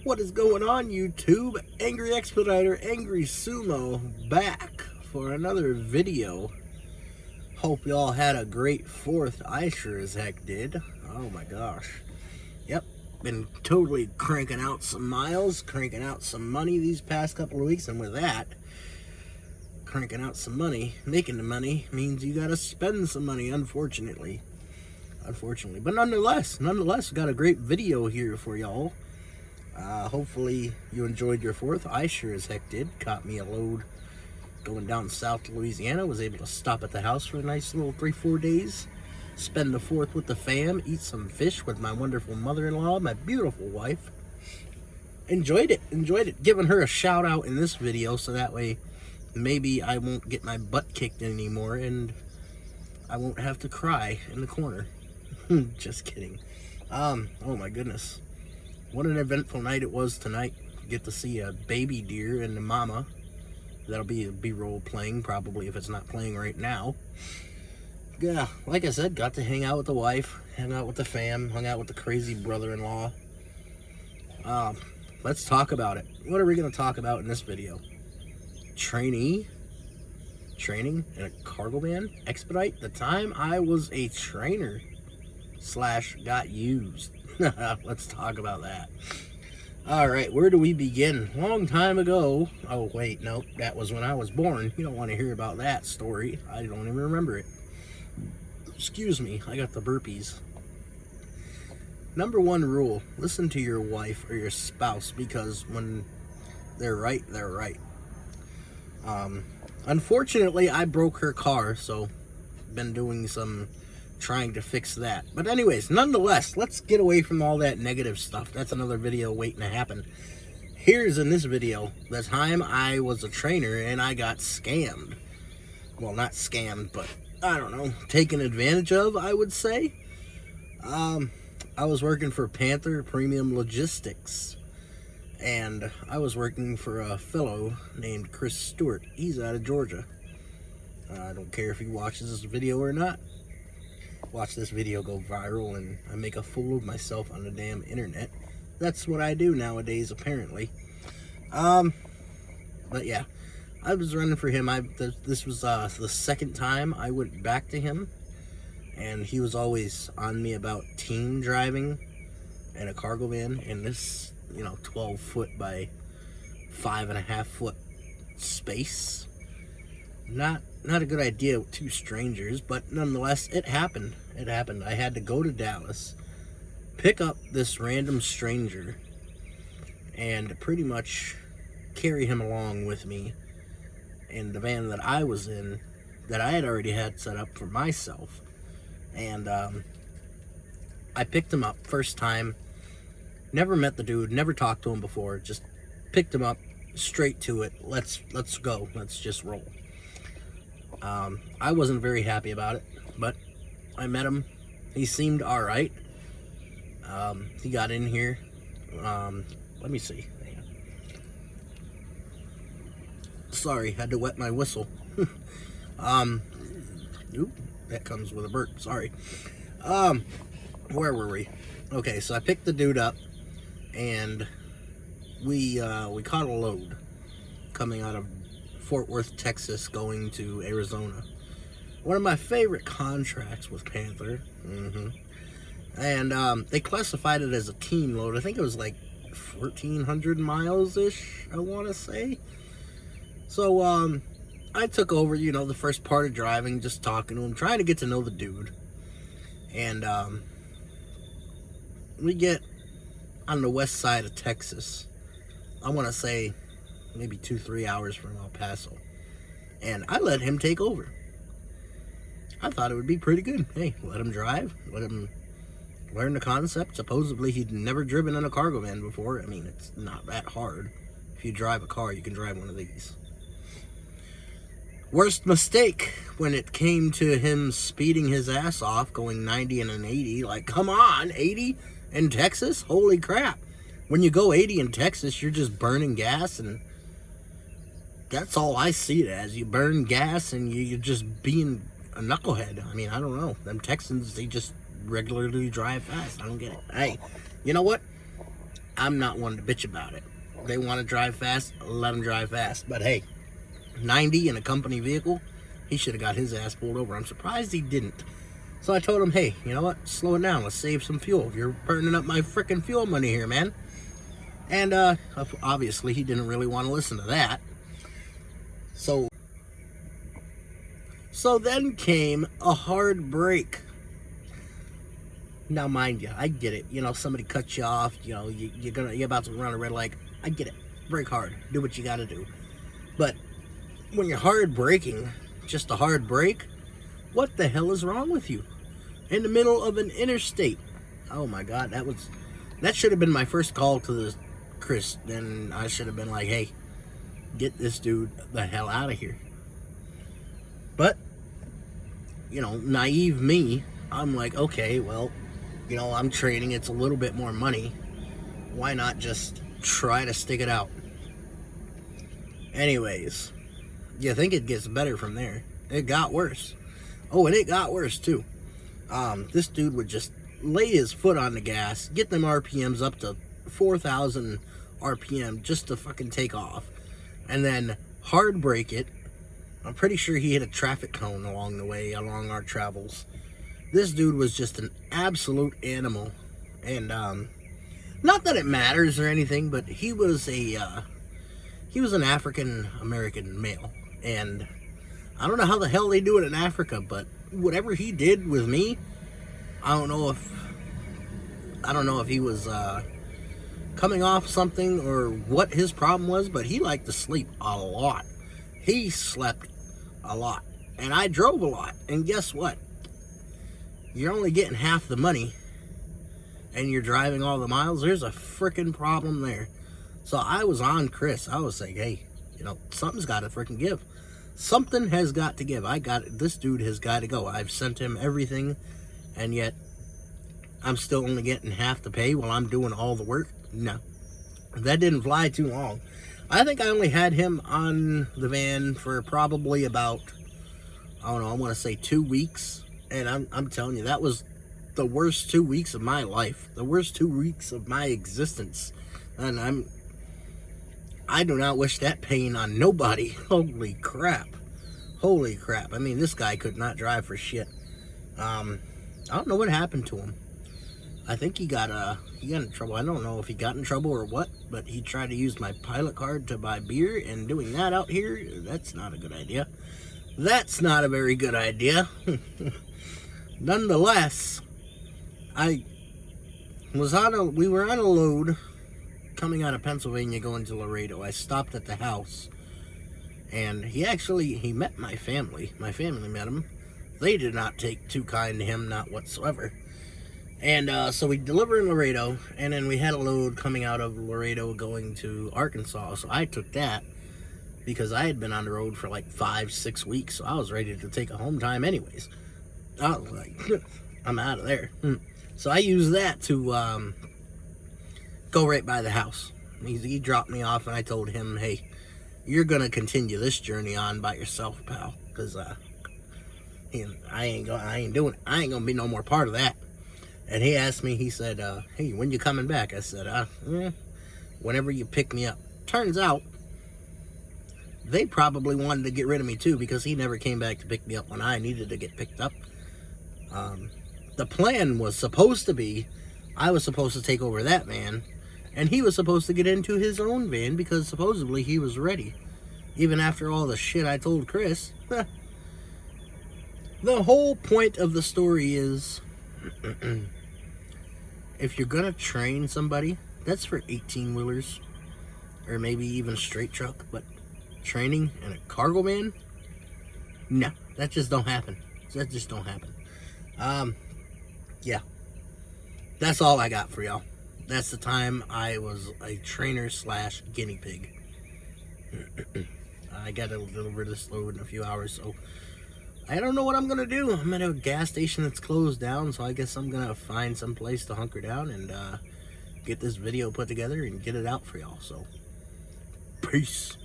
What is going on, YouTube? Angry Expediter, Angry Sumo, back for another video. Hope y'all had a great 4th. I sure as heck did. Oh my gosh. Yep, been totally cranking out some miles, cranking out some money these past couple of weeks, and with that, cranking out some money, making the money, means you gotta spend some money, unfortunately. But nonetheless, got a great video here for y'all. Hopefully you enjoyed your 4th. I sure as heck did. Caught me a load going down south to Louisiana. Was able to stop at the house for a nice little 3-4 days. Spend the 4th with the fam. Eat some fish with my wonderful mother-in-law, my beautiful wife. Enjoyed it. Giving her a shout out in this video so that way maybe I won't get my butt kicked anymore and I won't have to cry in the corner. Just kidding. Oh my goodness. What an eventful night it was tonight. Get to see a baby deer and the mama. That'll be a B-roll playing, probably, if it's not playing right now. Yeah, like I said, got to hang out with the wife, hang out with the fam, hung out with the crazy brother-in-law. Let's talk about it. What are we going to talk about in this video? Trainee? Training in a cargo van? Expedite? The time I was a trainer / got used. Let's talk about that. Alright, where do we begin? Long time ago. Oh, wait, no, that was when I was born. You don't want to hear about that story. I don't even remember it. Excuse me, I got the burpees. Number 1 rule, listen to your wife or your spouse, because when they're right, they're right. Unfortunately, I broke her car, so been doing some trying to fix that. But anyways, nonetheless, let's get away from all that negative stuff. That's another video waiting to happen. Here's in this video the time I was a trainer and I got scammed. Well, not scammed, but I don't know, taken advantage of, I would say. I was working for Panther Premium Logistics, and I was working for a fellow named Chris Stewart. He's out of Georgia. I don't care if he watches this video or not. Watch this video go viral and I make a fool of myself on the damn internet. That's what I do nowadays, apparently. But yeah, I was running for him. This was the 2nd time I went back to him, and he was always on me about team driving in a cargo van in this, 12-foot by 5.5-foot space. Not a good idea with 2 strangers, but nonetheless, it happened. I had to go to Dallas, pick up this random stranger, and pretty much carry him along with me in the van that I was in, that I had already had set up for myself. And I picked him up first time. Never met the dude, never talked to him before. Just picked him up, straight to it. Let's go. Let's just roll. I wasn't very happy about it, but I met him. He seemed all right. He got in here. Let me see. Hang on. Sorry, had to wet my whistle. Oop, that comes with a burp. Sorry. Where were we? Okay, so I picked the dude up, and we caught a load coming out of Fort Worth, Texas, going to Arizona. One of my favorite contracts with Panther. And they classified it as a team load. I think it was like 1,400 miles-ish, I want to say. So I took over, the first part of driving, just talking to him, trying to get to know the dude. And we get on the west side of Texas. I want to say maybe 2-3 hours from El Paso, and I let him take over. I thought it would be pretty good. Hey, let him drive, let him learn the concept. Supposedly he'd never driven in a cargo van before. I mean, it's not that hard. If you drive a car, you can drive one of these. Worst mistake when it came to him speeding his ass off, going 90 and an 80. Like, come on, 80 in Texas? Holy crap. When you go 80 in Texas, you're just burning gas, and that's all I see it as. You burn gas and you're just being a knucklehead. I mean, I don't know. Them Texans, they just regularly drive fast. I don't get it. Hey, you know what? I'm not one to bitch about it. They want to drive fast, let them drive fast. But hey, 90 in a company vehicle, he should have got his ass pulled over. I'm surprised he didn't. So I told him, hey, you know what? Slow it down. Let's save some fuel. You're burning up my freaking fuel money here, man. And obviously, he didn't really want to listen to that. So then came a hard break. Now, mind you, I get it. You know, somebody cuts you off. You know, you're about to run a red light. I get it. Brake hard. Do what you got to do. But when you're hard braking, just a hard brake, what the hell is wrong with you? In the middle of an interstate. Oh my God, that should have been my first call to the Chris. Then I should have been like, hey, get this dude the hell out of here. But, you know, naive me, I'm like, okay, well, you know, I'm training. It's a little bit more money. Why not just try to stick it out? Anyways, you think it gets better from there. It got worse. Oh, and it got worse too. This dude would just lay his foot on the gas, get them RPMs up to 4,000 RPM just to fucking take off, and then hard brake it. I'm pretty sure he hit a traffic cone along the way, along our travels. This dude was just an absolute animal. And not that it matters or anything, but he was an African American male, and I don't know how the hell they do it in Africa, but whatever he did with me, I don't know if he was coming off something or what his problem was, but he liked to sleep a lot. He slept a lot, and I drove a lot. And guess what? You're only getting half the money, and you're driving all the miles. There's a freaking problem there. So I was on Chris. I was saying, hey, you know, something's got to freaking give. Something has got to give. This dude has got to go. I've sent him everything, and yet I'm still only getting half the pay while I'm doing all the work. No, that didn't fly too long. I think I only had him on the van for probably about, I don't know, I want to say 2 weeks. And I'm telling you, that was the worst 2 weeks of my life. The worst 2 weeks of my existence. And I do not wish that pain on nobody. Holy crap. Holy crap. I mean, this guy could not drive for shit. I don't know what happened to him. I think he got in trouble. I don't know if he got in trouble or what, but he tried to use my pilot card to buy beer, and doing that out here, that's not a good idea. That's not a very good idea. Nonetheless, we were on a load coming out of Pennsylvania going to Laredo. I stopped at the house, and he met my family. My family met him. They did not take too kind to him, not whatsoever. And so we delivered in Laredo, and then we had a load coming out of Laredo going to Arkansas. So I took that because I had been on the road for like 5-6 weeks, so I was ready to take a home time anyways. I was like, I'm out of there. So I used that to go right by the house. He dropped me off, and I told him, hey, you're going to continue this journey on by yourself, pal, because I ain't going to be no more part of that. And he asked me, he said, hey, when you coming back? I said, whenever you pick me up. Turns out, they probably wanted to get rid of me too, because he never came back to pick me up when I needed to get picked up. The plan was supposed to be, I was supposed to take over that van, and he was supposed to get into his own van, because supposedly he was ready. Even after all the shit I told Chris. The whole point of the story is, if you're gonna train somebody, that's for 18-wheelers, or maybe even straight truck, but training in a cargo van, no, that just don't happen. That just don't happen. Yeah, that's all I got for y'all. That's the time I was a trainer / guinea pig. I got to deliver this load in a few hours, so I don't know what I'm gonna do. I'm at a gas station that's closed down, so I guess I'm gonna find some place to hunker down and get this video put together and get it out for y'all. So, peace.